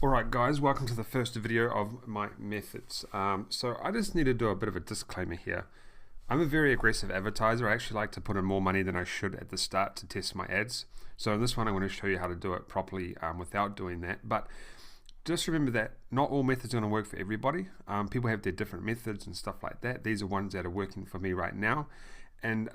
Alright guys, welcome to the first video of my methods. So I just need to do a bit of a disclaimer here. I'm a very aggressive advertiser. I actually like to put in more money than I should at the start to test my ads. So in this one I'm going to show you how to do it properly without doing that. But just remember that not all methods are going to work for everybody. People have their different methods and stuff like that. These are ones that are working for me right now. And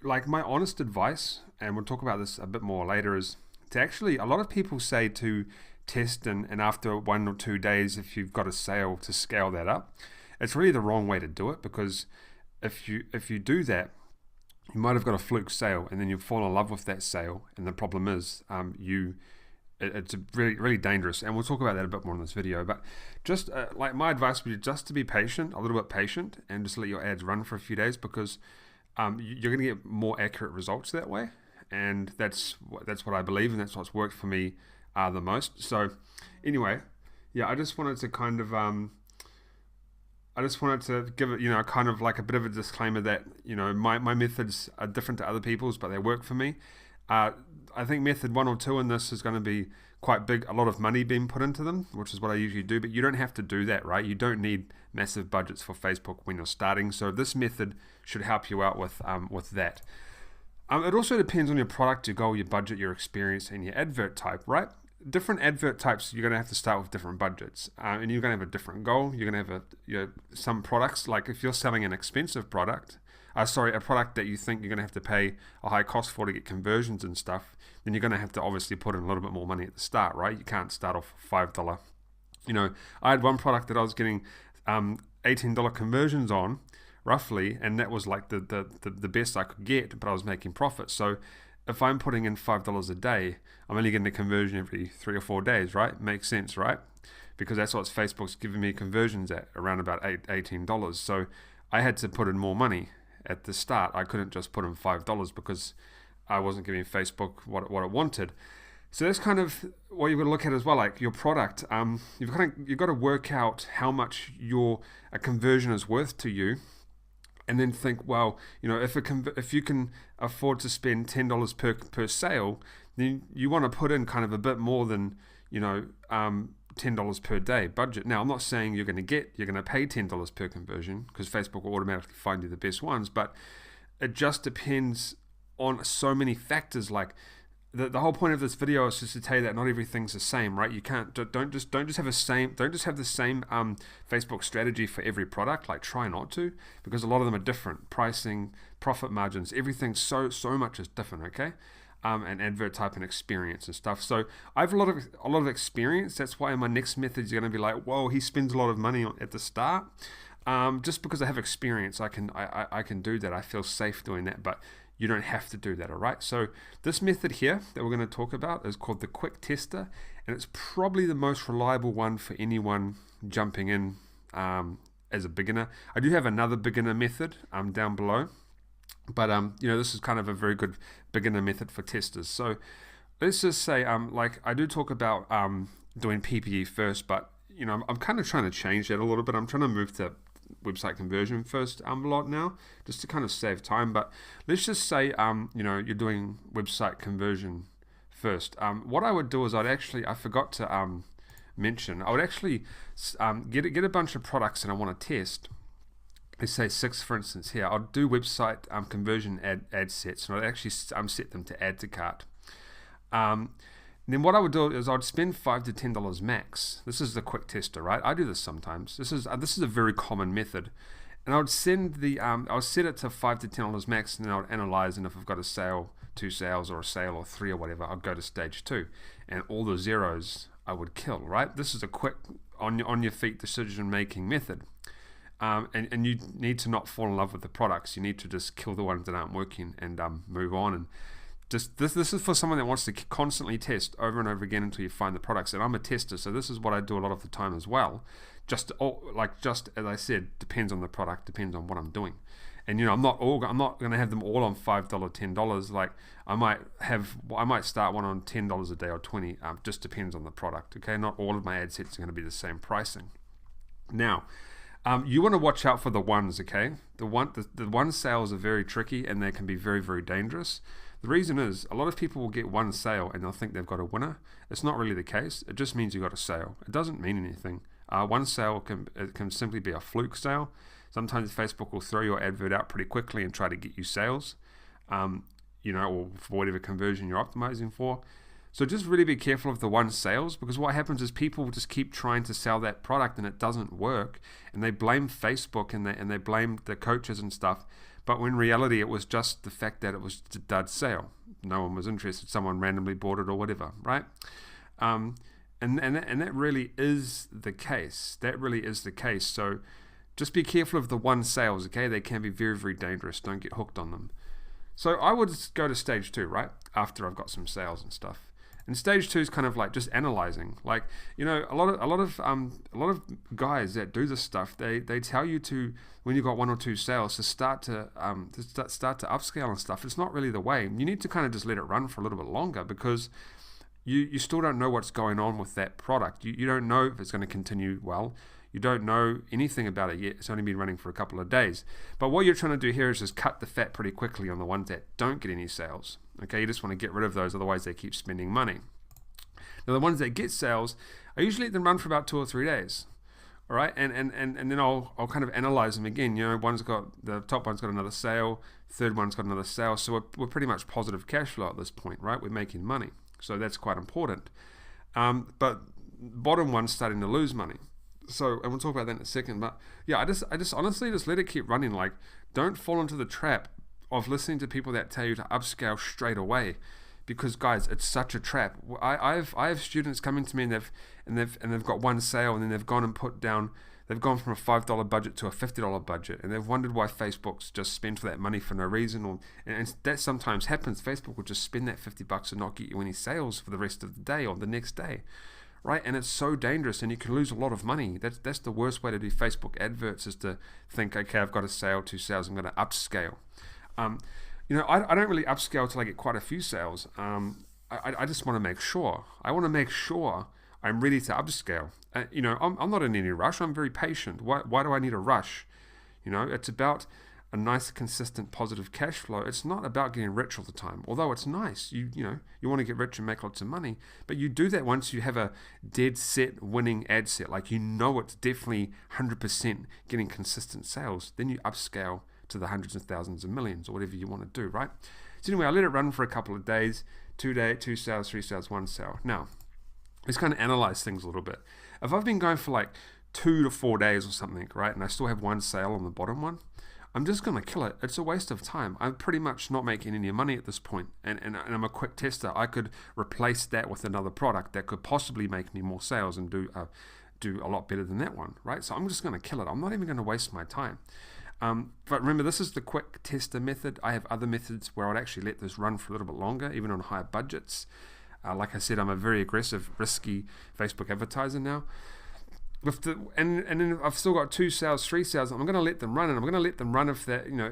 like my honest advice, and we'll talk about this a bit more later, is to actually, a lot of people say to test and after 1 or 2 days, if you've got a sale, to scale that up. It's really the wrong way to do it, because if you do that, you might have got a fluke sale and then you fall in love with that sale, and the problem is it's really dangerous, and we'll talk about that a bit more in this video. But just like my advice would be just to be patient, a little bit patient, and just let your ads run for a few days, because you're going to get more accurate results that way. And that's what I believe, and that's what's worked for me the most. So anyway, yeah, I just wanted to kind of give it, kind of like a bit of a disclaimer that, my methods are different to other people's, but they work for me. I think method 1 or 2 in this is going to be quite big, a lot of money being put into them, which is what I usually do, but you don't have to do that, right? You don't need massive budgets for Facebook when you're starting, so this method should help you out with that. It also depends on your product, your goal, your budget, your experience, and your advert type, right? Different advert types, you're going to have to start with different budgets, and you're going to have a different goal. You're going to have some products, like if you're selling an expensive product, a product that you think you're going to have to pay a high cost for to get conversions and stuff, then you're going to have to obviously put in a little bit more money at the start, right? You can't start off $5. I had one product that I was getting $18 conversions on, roughly, and that was like the best I could get, but I was making profit. So if I'm putting in $5 a day, I'm only getting a conversion every 3 or 4 days, right? Makes sense, right? Because that's what Facebook's giving me conversions at, around about $18. So I had to put in more money at the start. I couldn't just put in $5 because I wasn't giving Facebook what it wanted. So that's kind of what you've got to look at as well, like your product. You've got to work out how much a conversion is worth to you, and then think, well, if you can afford to spend $10 per sale, then you want to put in kind of a bit more than $10 per day budget. Now, I'm not saying you're going to pay $10 per conversion, because Facebook will automatically find you the best ones, but it just depends on so many factors. Like the whole point of this video is just to tell you that not everything's the same, right? You can't don't just have the same Facebook strategy for every product. Like, try not to, because a lot of them are different. Pricing, profit margins, everything so much is different, okay? And advert type and experience and stuff. So I have a lot of experience. That's why my next method is going to be like, whoa, he spends a lot of money at the start. Just because I have experience, I can do that. I feel safe doing that, but you don't have to do that, all right? So this method here that we're going to talk about is called the Quick Tester, and it's probably the most reliable one for anyone jumping in as a beginner. I do have another beginner method down below, but this is kind of a very good beginner method for testers. So let's just say like I do talk about doing PPE first, but I'm kind of trying to change that a little bit. I'm trying to move to website conversion first a lot now, just to kind of save time. But let's just say you're doing website conversion first. What I would do is I forgot to mention, I would actually get a bunch of products that I want to test. Let's say 6, for instance. Here I'll do website conversion ad sets, and I'd actually set them to add to cart. Then what I would do is I'd spend $5 to $10 max. This is the Quick Tester, right? I do this sometimes. This is a very common method, and I would send I'll set it to $5 to $10 max, and then I would analyze, and if I've got a sale, 2 sales, or a sale, or 3, or whatever, I'll go to stage 2, and all the zeros I would kill, right? This is a quick on your feet decision making method. And you need to not fall in love with the products. You need to just kill the ones that aren't working and move on. And just this is for someone that wants to constantly test over and over again until you find the products. And I'm a tester, so this is what I do a lot of the time as well. Just as I said, depends on the product, depends on what I'm doing. And I'm not going to have them all on $5, $10. Like I might start one on $10 a day or 20. Just depends on the product. Okay, not all of my ad sets are going to be the same pricing. Now, you want to watch out for the ones, okay? The one sales are very tricky, and they can be very, very dangerous. The reason is a lot of people will get one sale and they'll think they've got a winner. It's not really the case. It just means you got a sale. It doesn't mean anything. One sale can simply be a fluke sale. Sometimes Facebook will throw your advert out pretty quickly and try to get you sales, or for whatever conversion you're optimizing for. So just really be careful of the one sales, because what happens is people just keep trying to sell that product and it doesn't work, and they blame Facebook and they blame the coaches and stuff. But when in reality it was just the fact that it was a dud sale. No one was interested. Someone randomly bought it or whatever, right? And that really is the case. That really is the case. So just be careful of the one sales, okay? They can be very, very dangerous. Don't get hooked on them. So I would go to stage 2, right? After I've got some sales and stuff. And stage 2 is kind of like just analyzing. Like, a lot of guys that do this stuff, they tell you to, when you've got 1 or 2 sales, to start to upscale and stuff. It's not really the way. You need to kind of just let it run for a little bit longer, because you still don't know what's going on with that product. You don't know if it's going to continue well. You don't know anything about it yet. It's only been running for a couple of days. But what you're trying to do here is just cut the fat pretty quickly on the ones that don't get any sales. Okay, you just want to get rid of those, otherwise they keep spending money. Now the ones that get sales, I usually let them run for about 2 or 3 days. All right, and then I'll kind of analyze them again. The top one's got another sale, third one's got another sale. So we're pretty much positive cash flow at this point, right? We're making money. So that's quite important. But bottom one's starting to lose money. So, and we'll talk about that in a second. But yeah, I just honestly just let it keep running. Like, don't fall into the trap of listening to people that tell you to upscale straight away, because guys, it's such a trap. I have students coming to me and they've got one sale, and then they've gone from a $5 budget to a $50 budget, and they've wondered why Facebook's just spent for that money for no reason, and that sometimes happens. Facebook will just spend that $50 and not get you any sales for the rest of the day or the next day. Right, and it's so dangerous, and you can lose a lot of money. That's the worst way to do Facebook adverts, is to think, okay, I've got a sale, 2 sales, I'm going to upscale. I don't really upscale till I get quite a few sales. I just want to make sure. I want to make sure I'm ready to upscale. I'm not in any rush. I'm very patient. Why do I need a rush? It's about a nice, consistent, positive cash flow. It's not about getting rich all the time, although it's nice. You want to get rich and make lots of money, but you do that once you have a dead set winning ad set. Like, it's definitely 100% getting consistent sales. Then you upscale to the hundreds of thousands of millions, or whatever you want to do, right? So anyway, I let it run for a couple of days, 2 sales, 3 sales, 1 sale. Now, let's kind of analyze things a little bit. If I've been going for like 2 to 4 days or something, right, and I still have 1 sale on the bottom one, I'm just going to kill it. It's a waste of time. I'm pretty much not making any money at this point, and I'm a quick tester. I could replace that with another product that could possibly make me more sales and do a lot better than that one, right? So I'm just going to kill it. I'm not even going to waste my time. But remember, this is the quick tester method. I have other methods where I'd actually let this run for a little bit longer, even on higher budgets. Like I said, I'm a very aggressive, risky Facebook advertiser now. And then I've still got 2 sales, 3 sales. I'm going to let them run, and I'm going to let them run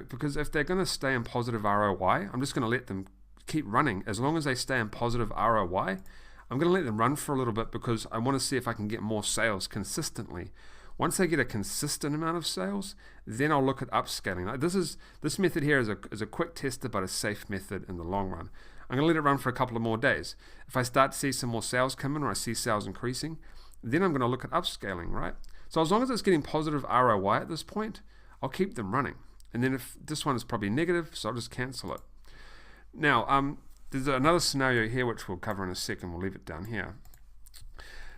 because if they're going to stay in positive ROI, I'm just going to let them keep running. As long as they stay in positive ROI, I'm going to let them run for a little bit, because I want to see if I can get more sales consistently. Once they get a consistent amount of sales, then I'll look at upscaling. Like, this method here is a quick tester, but a safe method in the long run. I'm going to let it run for a couple of more days. If I start to see some more sales come in, or I see sales increasing, then I'm going to look at upscaling, right? So as long as it's getting positive ROI at this point, I'll keep them running. And then if this one is probably negative, so I'll just cancel it. Now, there's another scenario here which we'll cover in a second. We'll leave it down here.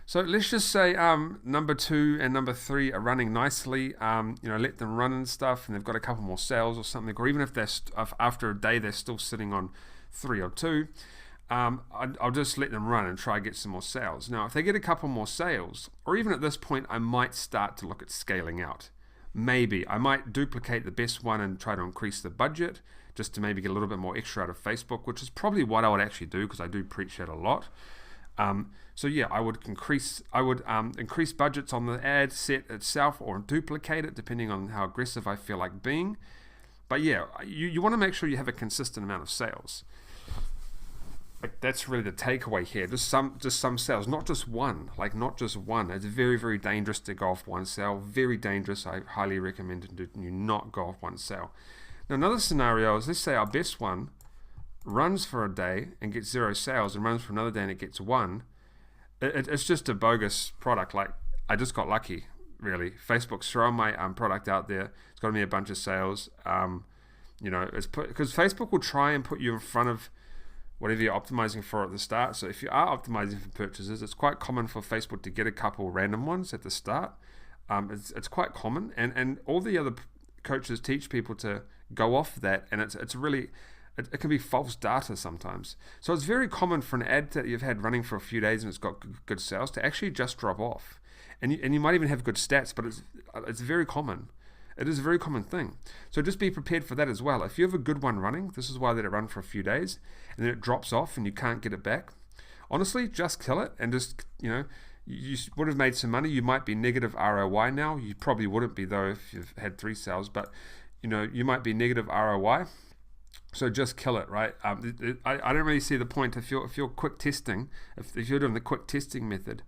So let's just say number 2 and number 3 are running nicely. Let them run and stuff, and they've got a couple more sales or something. Or even if they're after a day they're still sitting on 3 or 2. I'll just let them run and try to get some more sales. Now, if they get a couple more sales, or even at this point, I might start to look at scaling out. Maybe I might duplicate the best one and try to increase the budget, just to maybe get a little bit more extra out of Facebook, which is probably what I would actually do, because I do preach that a lot. So yeah, I would increase budgets on the ad set itself, or duplicate it depending on how aggressive I feel like being. But yeah, you want to make sure you have a consistent amount of sales. Like, that's really the takeaway here. Just some sales, not just one. It's very, very dangerous to go off 1 sale. Very dangerous. I highly recommend you not go off 1 sale. Now, another scenario is, let's say our best one runs for a day and gets 0 sales, and runs for another day and it gets 1, it's just a bogus product. Like, I just got lucky, really. Facebook's throwing my product out there. It's got me a bunch of sales. It's because Facebook will try and put you in front of whatever you're optimizing for at the start. So if you are optimizing for purchases, it's quite common for Facebook to get a couple random ones at the start. It's quite common, and all the other coaches teach people to go off that, and it's really, it can be false data sometimes. So it's very common for an ad that you've had running for a few days and it's got good sales to actually just drop off, and you might even have good stats, but it's very common. It is a very common thing. So just be prepared for that as well. If you have a good one running, this is why I let it run for a few days, and then it drops off and you can't get it back. Honestly, just kill it, and just, you would have made some money. You might be negative ROI now. You probably wouldn't be though if you've had 3 sales, but you might be negative ROI. So just kill it, right? I don't really see the point if you're quick testing, if you're doing the quick testing method.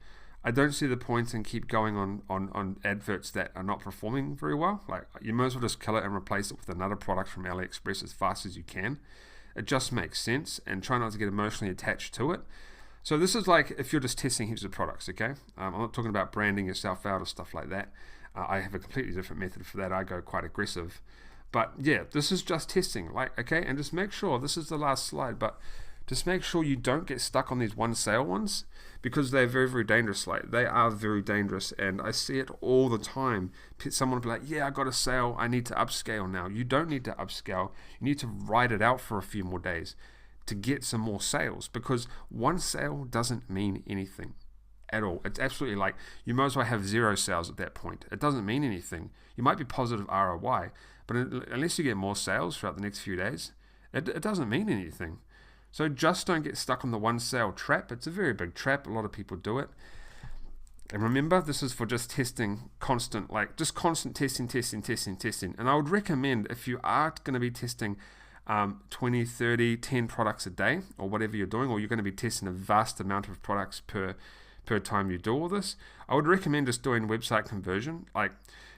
I don't see the point in keep going on adverts that are not performing very well. Like, you might as well just kill it and replace it with another product from AliExpress as fast as you can. It just makes sense, and try not to get emotionally attached to it. So this is like if you're just testing heaps of products, okay? I'm not talking about branding yourself out or stuff like that. I have a completely different method for that. I go quite aggressive. But yeah, this is just testing, okay? And just make sure, this is the last slide, but just make sure you don't get stuck on these one sale ones, because they're very, very dangerous. Like, they are very dangerous, and I see it all the time. Someone will be like, yeah, I got a sale, I need to upscale now. You don't need to upscale. You need to ride it out for a few more days to get some more sales, because one sale doesn't mean anything at all. It's absolutely like, you might as well have 0 sales at that point. It doesn't mean anything. You might be positive ROI, but unless you get more sales throughout the next few days, it doesn't mean anything. So just don't get stuck on the one sale trap. It's a very big trap. A lot of people do it. And remember, this is for just testing, constant testing. And I would recommend, if you are going to be testing 20, 30, 10 products a day, or whatever you're doing, or you're going to be testing a vast amount of products per time you do all this, I would recommend just doing website conversion.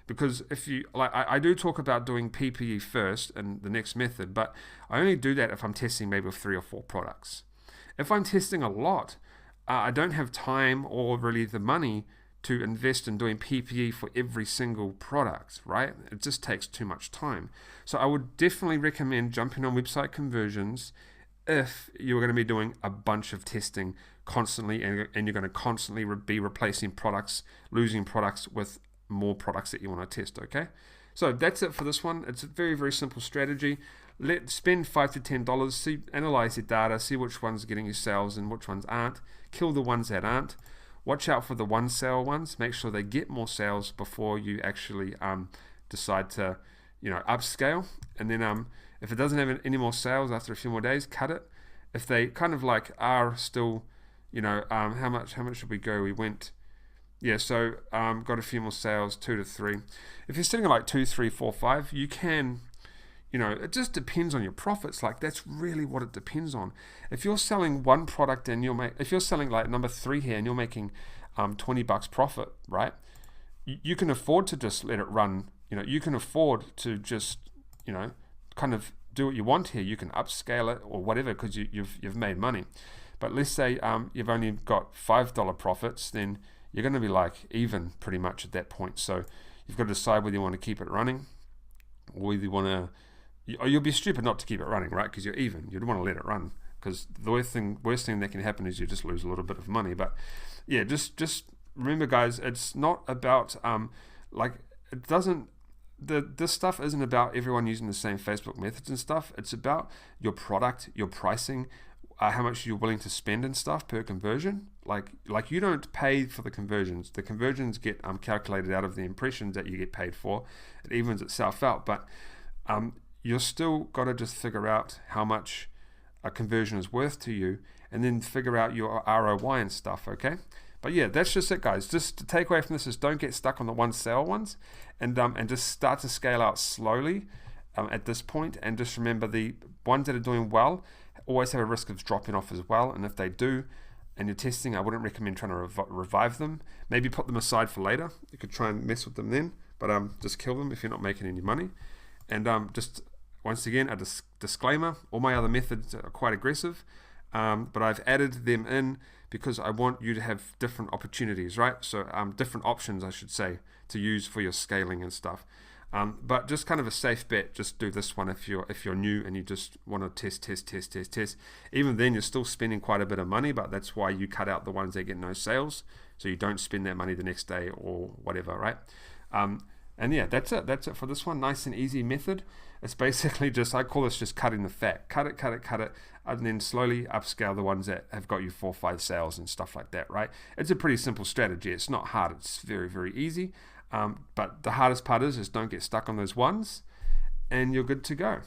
Because if you, I do talk about doing PPE first and the next method, but I only do that if I'm testing maybe with 3 or 4 products. If I'm testing a lot, I don't have time or really the money to invest in doing PPE for every single product, right? It just takes too much time. So I would definitely recommend jumping on website conversions if you're going to be doing a bunch of testing constantly, and you're going to constantly be replacing products, losing products with more products that you want to test, okay? So that's it for this one. It's a very, very simple strategy. Spend $5 to $10, analyze your data, see which ones are getting you sales and which ones aren't. Kill the ones that aren't. Watch out for the one sale ones. Make sure they get more sales before you actually decide to, upscale. And then if it doesn't have any more sales after a few more days, cut it. If they kind of like are still, how much should we go? We went. Yeah, so got a few more sales, 2 to 3. If you're sitting at like 2, 3, 4, 5, you can, it just depends on your profits. Like, that's really what it depends on. If you're selling one product and if you're selling like number 3 here and you're making $20 profit, right? You can afford to just let it run. You can afford to just, kind of do what you want here. You can upscale it or whatever, because you've made money. But let's say you've only got $5 profits, then you're going to be like even pretty much at that point. So you've got to decide whether you want to keep it running, or whether you want to, or you'll be stupid not to keep it running, right? Because you're even. You'd want to let it run, because the worst thing that can happen is you just lose a little bit of money. But yeah, just remember, guys, it's not about this stuff isn't about everyone using the same Facebook methods and stuff. It's about your product, your pricing, how much you're willing to spend and stuff per conversion. Like you don't pay for the conversions. The conversions get calculated out of the impressions that you get paid for. It evens itself out, but you're still got to just figure out how much a conversion is worth to you, and then figure out your ROI and stuff, okay? But yeah, that's just it, guys. Just to take away from this is, don't get stuck on the one sale ones, and just start to scale out slowly at this point. And just remember, the ones that are doing well always have a risk of dropping off as well. And if they do, and you're testing, I wouldn't recommend trying to revive them. Maybe put them aside for later. You could try and mess with them then, but just kill them if you're not making any money. And just once again, a disclaimer, all my other methods are quite aggressive, but I've added them in because I want you to have different opportunities, right? So different options, I should say, to use for your scaling and stuff. But just kind of a safe bet, just do this one if you're new and you just want to test. Even then, you're still spending quite a bit of money, but that's why you cut out the ones that get no sales, so you don't spend that money the next day or whatever, right? And yeah, that's it for this one. Nice and easy method. It's basically just, I call this just cutting the fat. Cut it, and then slowly upscale the ones that have got you 4 or 5 sales and stuff like that, right? It's a pretty simple strategy. It's not hard. It's very, very easy. But the hardest part is don't get stuck on those ones, and you're good to go.